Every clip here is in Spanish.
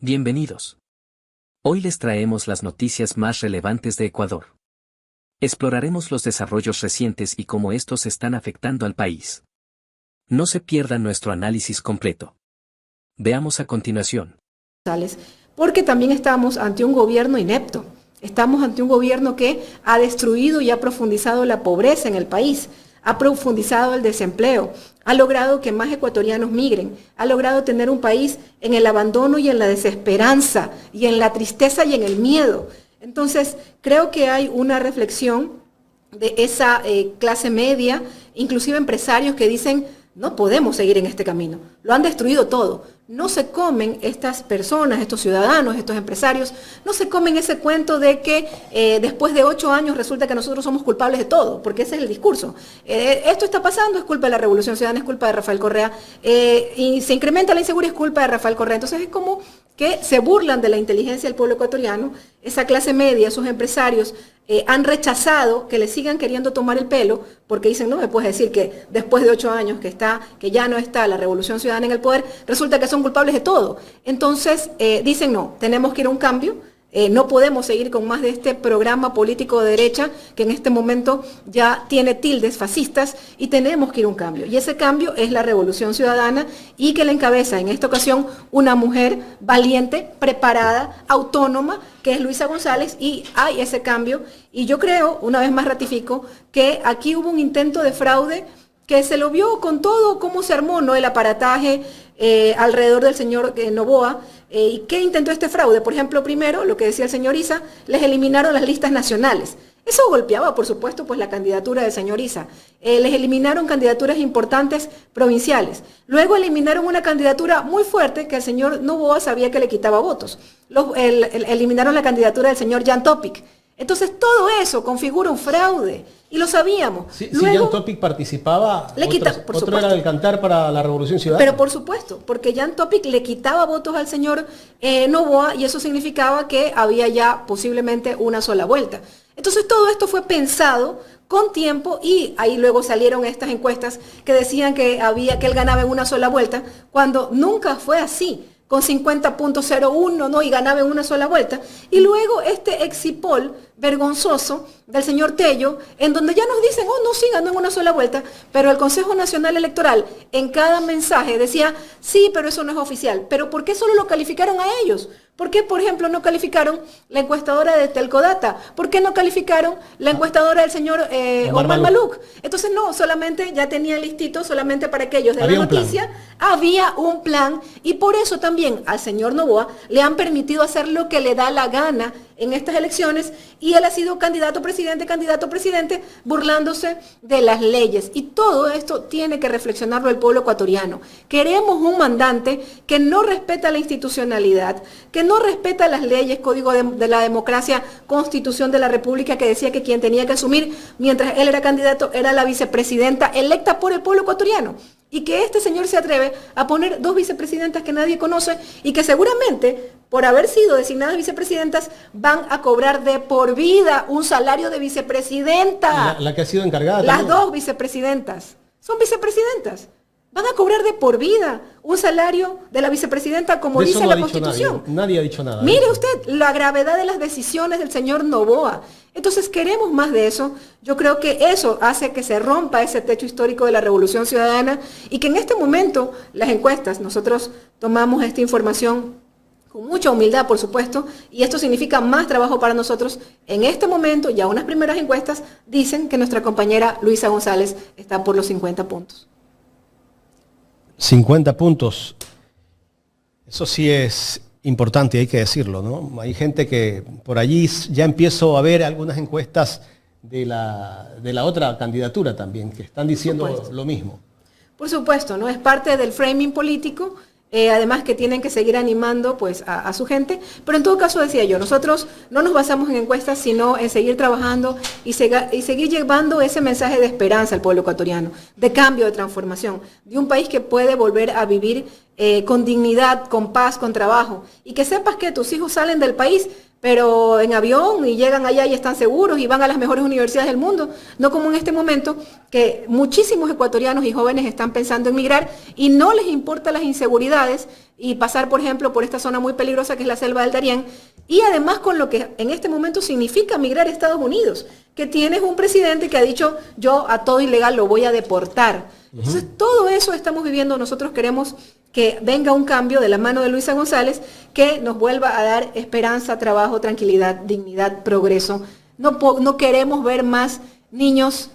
Bienvenidos. Hoy les traemos las noticias más relevantes de Ecuador. Exploraremos los desarrollos recientes y cómo estos están afectando al país. No se pierdan nuestro análisis completo. Veamos a continuación. Porque también estamos ante un gobierno inepto. Estamos ante un gobierno que ha destruido y ha profundizado la pobreza en el país, ha profundizado el desempleo, ha logrado que más ecuatorianos migren, ha logrado tener un país en el abandono y en la desesperanza, y en la tristeza y en el miedo. Entonces, creo que hay una reflexión de esa clase media, inclusive empresarios que dicen, no podemos seguir en este camino, lo han destruido todo. No se comen estas personas, estos ciudadanos, estos empresarios, no se comen ese cuento de que después de 8 años resulta que nosotros somos culpables de todo, porque ese es el discurso. Esto está pasando, es culpa de la Revolución Ciudadana, es culpa de Rafael Correa, y se incrementa la inseguridad, es culpa de Rafael Correa. Entonces es como que se burlan de la inteligencia del pueblo ecuatoriano. Esa clase media, esos empresarios, han rechazado que le sigan queriendo tomar el pelo, porque dicen, no me puedes decir que después de 8 años que ya no está la Revolución Ciudadana en el poder, resulta que son culpables de todo. Entonces dicen, no, tenemos que ir a un cambio. No podemos seguir con más de este programa político de derecha que en este momento ya tiene tildes fascistas, y tenemos que ir a un cambio. Y ese cambio es la Revolución Ciudadana, y que la encabeza en esta ocasión una mujer valiente, preparada, autónoma, que es Luisa González, y hay ese cambio. Y yo creo, una vez más ratifico, que aquí hubo un intento de fraude que se lo vio con todo cómo se armó, ¿no?, el aparataje alrededor del señor Noboa. ¿Y qué intentó este fraude? Por ejemplo, primero, lo que decía el señor Issa, les eliminaron las listas nacionales. Eso golpeaba, por supuesto, pues la candidatura del señor Issa. Les eliminaron candidaturas importantes provinciales. Luego eliminaron una candidatura muy fuerte que el señor Noboa sabía que le quitaba votos. Eliminaron la candidatura del señor Jan Topic. Entonces todo eso configura un fraude, y lo sabíamos. Luego, si Jan Topic participaba, otro era el cantar para la Revolución Ciudadana. Pero por supuesto, porque Jan Topic le quitaba votos al señor Noboa, y eso significaba que había ya posiblemente una sola vuelta. Entonces todo esto fue pensado con tiempo, y ahí luego salieron estas encuestas que decían que él ganaba en una sola vuelta, cuando nunca fue así, con 50.01, ¿no?, y ganaba en una sola vuelta. Y luego este exipol vergonzoso del señor Tello, en donde ya nos dicen, oh, no, sí, ganó en una sola vuelta, pero el Consejo Nacional Electoral en cada mensaje decía, sí, pero eso no es oficial. ¿Pero por qué solo lo calificaron a ellos? ¿Por qué, por ejemplo, no calificaron la encuestadora de Telcodata? ¿Por qué no calificaron la encuestadora del señor Omar Maluk? Entonces no, solamente ya tenían listito, solamente para aquellos de la noticia, había un plan, y por eso también al señor Noboa le han permitido hacer lo que le da la gana en estas elecciones, y él ha sido candidato a presidente, burlándose de las leyes. Y todo esto tiene que reflexionarlo el pueblo ecuatoriano. Queremos un mandante que no respeta la institucionalidad, que no respeta las leyes, código de la democracia, constitución de la república, que decía que quien tenía que asumir mientras él era candidato era la vicepresidenta electa por el pueblo ecuatoriano. Y que este señor se atreve a poner 2 vicepresidentas que nadie conoce, y que seguramente, por haber sido designadas vicepresidentas, van a cobrar de por vida un salario de vicepresidenta. La que ha sido encargada. Las 2 vicepresidentas son vicepresidentas. Van a cobrar de por vida un salario de la vicepresidenta, como dice la Constitución. Nadie ha dicho nada. Mire usted la gravedad de las decisiones del señor Noboa. Entonces queremos más de eso. Yo creo que eso hace que se rompa ese techo histórico de la Revolución Ciudadana, y que en este momento las encuestas, nosotros tomamos esta información con mucha humildad, por supuesto, y esto significa más trabajo para nosotros. En este momento, ya unas primeras encuestas dicen que nuestra compañera Luisa González está por los 50 puntos. 50 puntos. Eso sí es importante, hay que decirlo, ¿no? Hay gente que por allí ya empiezo a ver algunas encuestas de la otra candidatura también, que están diciendo lo mismo. Por supuesto, ¿no? Es parte del framing político. Además que tienen que seguir animando pues a su gente, pero en todo caso, decía yo, nosotros no nos basamos en encuestas, sino en seguir trabajando y seguir llevando ese mensaje de esperanza al pueblo ecuatoriano, de cambio, de transformación, de un país que puede volver a vivir con dignidad, con paz, con trabajo, y que sepas que tus hijos salen del país pero en avión y llegan allá y están seguros y van a las mejores universidades del mundo, no como en este momento que muchísimos ecuatorianos y jóvenes están pensando en migrar y no les importa las inseguridades y pasar, por ejemplo, por esta zona muy peligrosa que es la selva del Darién, y además con lo que en este momento significa migrar a Estados Unidos, que tienes un presidente que ha dicho, yo a todo ilegal lo voy a deportar. Entonces, todo eso estamos viviendo. Nosotros queremos que venga un cambio de la mano de Luisa González que nos vuelva a dar esperanza, trabajo, tranquilidad, dignidad, progreso. No queremos ver más niños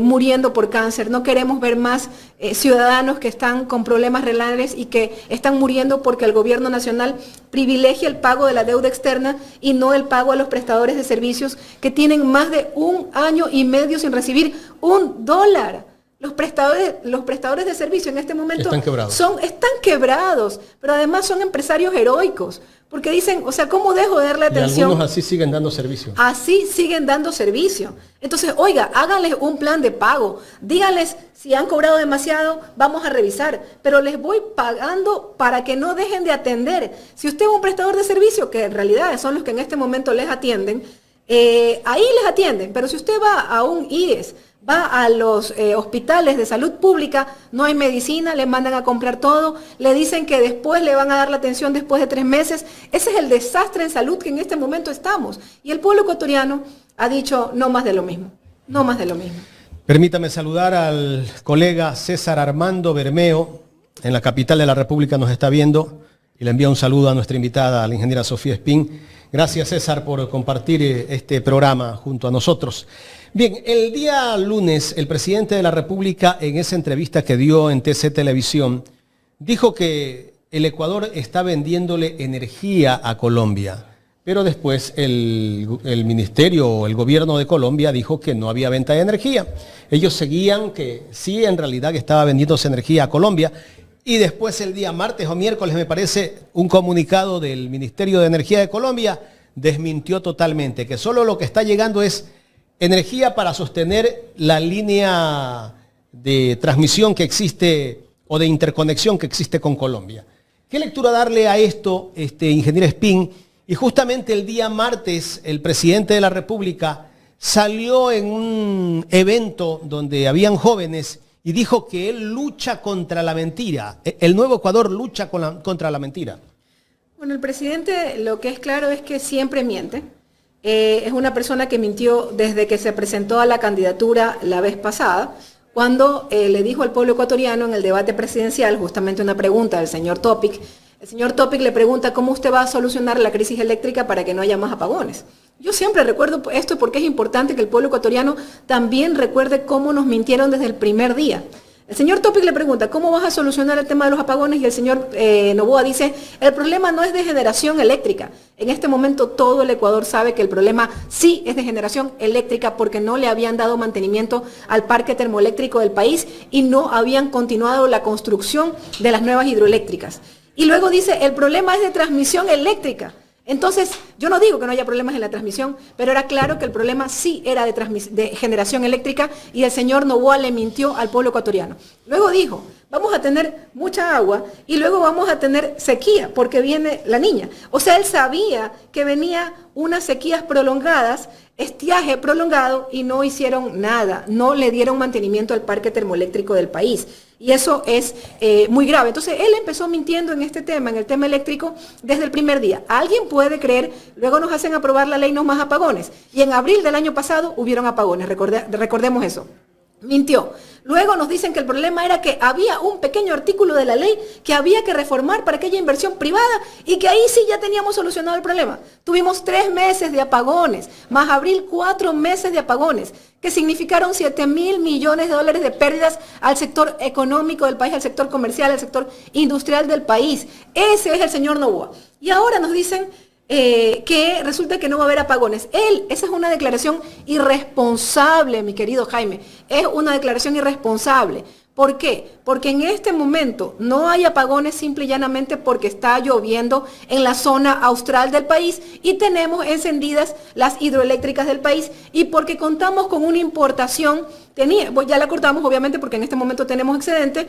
muriendo por cáncer, no queremos ver más ciudadanos que están con problemas renales y que están muriendo porque el gobierno nacional privilegia el pago de la deuda externa y no el pago a los prestadores de servicios que tienen más de 1 año y medio sin recibir $1. Los prestadores de servicio en este momento están quebrados, pero además son empresarios heroicos, porque dicen, o sea, ¿cómo dejo de darle atención? Y algunos así siguen dando servicio. Así siguen dando servicio. Entonces, oiga, háganles un plan de pago, díganles si han cobrado demasiado, vamos a revisar, pero les voy pagando para que no dejen de atender. Si usted es un prestador de servicio, que en realidad son los que en este momento les atienden, ahí les atienden, pero si usted va a un IES, va a los hospitales de salud pública, no hay medicina, le mandan a comprar todo, le dicen que después le van a dar la atención después de 3 meses. Ese es el desastre en salud que en este momento estamos. Y el pueblo ecuatoriano ha dicho no más de lo mismo, no más de lo mismo. Permítame saludar al colega César Armando Bermeo, en la capital de la República nos está viendo, y le envía un saludo a nuestra invitada, a la ingeniera Sofía Espín. Gracias, César, por compartir este programa junto a nosotros. Bien, el día lunes, el presidente de la República, en esa entrevista que dio en TC Televisión, dijo que el Ecuador está vendiéndole energía a Colombia, pero después el ministerio o el gobierno de Colombia dijo que no había venta de energía. Ellos seguían que sí, en realidad que estaba vendiéndose energía a Colombia, y después el día martes o miércoles, me parece, un comunicado del Ministerio de Energía de Colombia desmintió totalmente, que solo lo que está llegando es energía para sostener la línea de transmisión que existe o de interconexión que existe con Colombia. ¿Qué lectura darle a esto, ingeniero Espín? Y justamente el día martes el presidente de la República salió en un evento donde habían jóvenes y dijo que él lucha contra la mentira. El nuevo Ecuador lucha contra la mentira. Bueno, el presidente lo que es claro es que siempre miente. Es una persona que mintió desde que se presentó a la candidatura la vez pasada, cuando le dijo al pueblo ecuatoriano en el debate presidencial, justamente una pregunta del señor Topic. El señor Topic le pregunta cómo usted va a solucionar la crisis eléctrica para que no haya más apagones. Yo siempre recuerdo esto porque es importante que el pueblo ecuatoriano también recuerde cómo nos mintieron desde el primer día. El señor Topic le pregunta, ¿cómo vas a solucionar el tema de los apagones? Y el señor Noboa dice, el problema no es de generación eléctrica. En este momento todo el Ecuador sabe que el problema sí es de generación eléctrica porque no le habían dado mantenimiento al parque termoeléctrico del país y no habían continuado la construcción de las nuevas hidroeléctricas. Y luego dice, el problema es de transmisión eléctrica. Entonces, yo no digo que no haya problemas en la transmisión, pero era claro que el problema sí era de generación eléctrica y el señor Noboa le mintió al pueblo ecuatoriano. Luego dijo, vamos a tener mucha agua y luego vamos a tener sequía porque viene la niña. O sea, él sabía que venía unas sequías prolongadas, estiaje prolongado y no hicieron nada, no le dieron mantenimiento al parque termoeléctrico del país. Y eso es muy grave. Entonces, él empezó mintiendo en este tema, en el tema eléctrico, desde el primer día. ¿Alguien puede creer? Luego nos hacen aprobar la ley no más apagones. Y en abril del año pasado hubieron apagones, recordemos eso. Mintió. Luego nos dicen que el problema era que había un pequeño artículo de la ley que había que reformar para aquella inversión privada y que ahí sí ya teníamos solucionado el problema. Tuvimos 3 meses de apagones, más abril 4 meses de apagones, que significaron 7.000 millones de dólares de pérdidas al sector económico del país, al sector comercial, al sector industrial del país. Ese es el señor Noboa. Y ahora nos dicen que resulta que no va a haber apagones. Esa es una declaración irresponsable, mi querido Jaime. Es una declaración irresponsable. ¿Por qué? Porque en este momento no hay apagones simple y llanamente porque está lloviendo en la zona austral del país y tenemos encendidas las hidroeléctricas del país y porque contamos con una importación, ya la cortamos obviamente porque en este momento tenemos excedente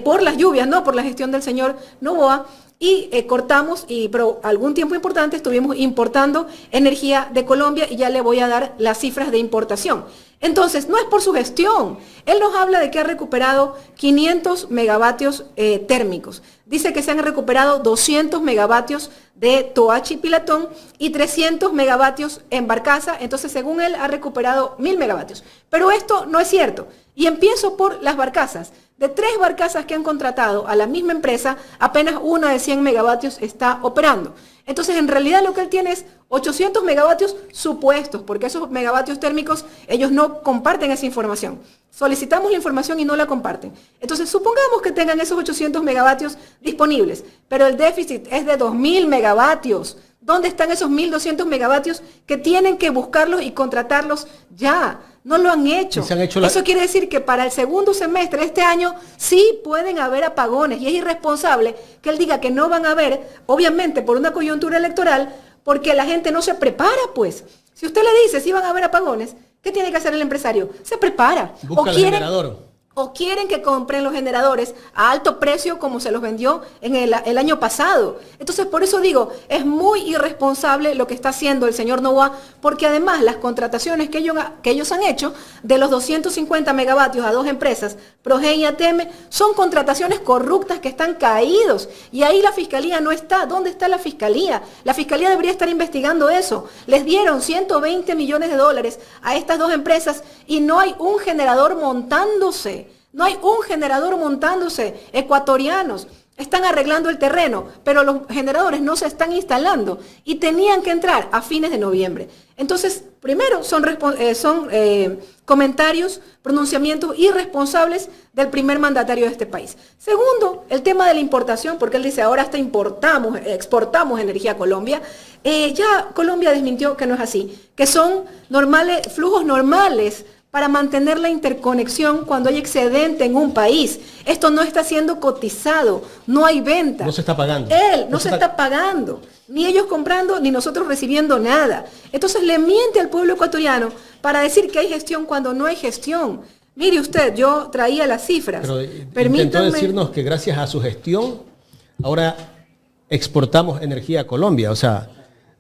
por las lluvias, no por la gestión del señor Noboa, y cortamos, pero algún tiempo importante estuvimos importando energía de Colombia y ya le voy a dar las cifras de importación. Entonces, no es por su gestión. Él nos habla de que ha recuperado 500 megavatios térmicos. Dice que se han recuperado 200 megavatios de Toachi Pilatón y 300 megavatios en Barcaza. Entonces, según él, ha recuperado 1000 megavatios. Pero esto no es cierto. Y empiezo por las barcazas. De 3 barcazas que han contratado a la misma empresa, apenas una de 100 megavatios está operando. Entonces, en realidad lo que él tiene es 800 megavatios supuestos, porque esos megavatios térmicos, ellos no comparten esa información. Solicitamos la información y no la comparten. Entonces, supongamos que tengan esos 800 megavatios disponibles, pero el déficit es de 2000 megavatios. ¿Dónde están esos 1200 megavatios que tienen que buscarlos y contratarlos ya? No lo han hecho. Eso quiere decir que para el segundo semestre de este año sí pueden haber apagones y es irresponsable que él diga que no van a haber, obviamente por una coyuntura electoral, porque la gente no se prepara, pues. Si usted le dice si van a haber apagones, ¿qué tiene que hacer el empresario? Se prepara. Busca el generador. O quieren que compren los generadores a alto precio como se los vendió en el año pasado. Entonces, por eso digo, es muy irresponsable lo que está haciendo el señor Noboa, porque además las contrataciones que ellos han hecho de los 250 megavatios a 2 empresas, Progen y ATM, son contrataciones corruptas que están caídos. Y ahí la fiscalía no está. ¿Dónde está la fiscalía? La fiscalía debería estar investigando eso. Les dieron 120 millones de dólares a estas 2 empresas y no hay un generador montándose. No hay un generador montándose. Ecuatorianos están arreglando el terreno, pero los generadores no se están instalando y tenían que entrar a fines de noviembre. Entonces, primero, son comentarios, pronunciamientos irresponsables del primer mandatario de este país. Segundo, el tema de la importación, porque él dice ahora hasta exportamos energía a Colombia. Ya Colombia desmintió que no es así, que son flujos normales para mantener la interconexión cuando hay excedente en un país. Esto no está siendo cotizado, no hay venta. No se está pagando. No se está pagando, ni ellos comprando, ni nosotros recibiendo nada. Entonces le miente al pueblo ecuatoriano para decir que hay gestión cuando no hay gestión. Mire usted, yo traía las cifras. Pero intentó decirnos que gracias a su gestión, ahora exportamos energía a Colombia. O sea,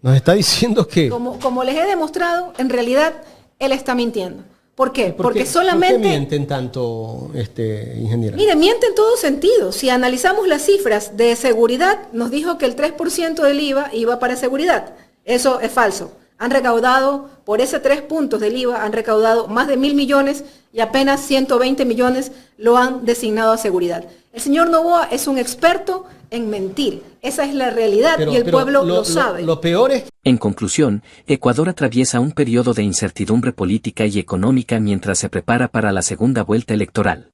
nos está diciendo que... Como les he demostrado, en realidad, él está mintiendo. ¿Por qué? Porque solamente... ¿Por qué mienten tanto, ingeniera? Mire, miente en todo sentido. Si analizamos las cifras de seguridad, nos dijo que el 3% del IVA iba para seguridad. Eso es falso. Han recaudado, por ese 3 puntos del IVA, han recaudado más de 1.000 millones y apenas 120 millones lo han designado a seguridad. El señor Noboa es un experto en mentir. Esa es la realidad y el pueblo lo sabe. Lo peor es... En conclusión, Ecuador atraviesa un periodo de incertidumbre política y económica mientras se prepara para la segunda vuelta electoral.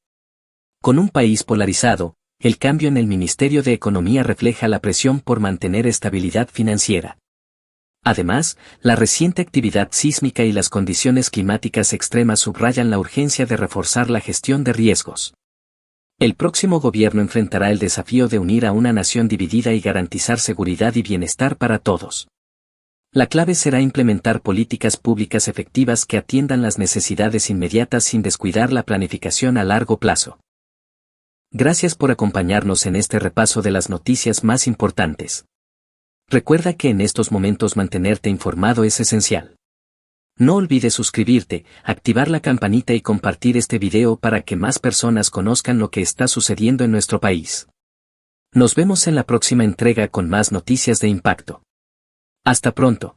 Con un país polarizado, el cambio en el Ministerio de Economía refleja la presión por mantener estabilidad financiera. Además, la reciente actividad sísmica y las condiciones climáticas extremas subrayan la urgencia de reforzar la gestión de riesgos. El próximo gobierno enfrentará el desafío de unir a una nación dividida y garantizar seguridad y bienestar para todos. La clave será implementar políticas públicas efectivas que atiendan las necesidades inmediatas sin descuidar la planificación a largo plazo. Gracias por acompañarnos en este repaso de las noticias más importantes. Recuerda que en estos momentos mantenerte informado es esencial. No olvides suscribirte, activar la campanita y compartir este video para que más personas conozcan lo que está sucediendo en nuestro país. Nos vemos en la próxima entrega con más noticias de impacto. Hasta pronto.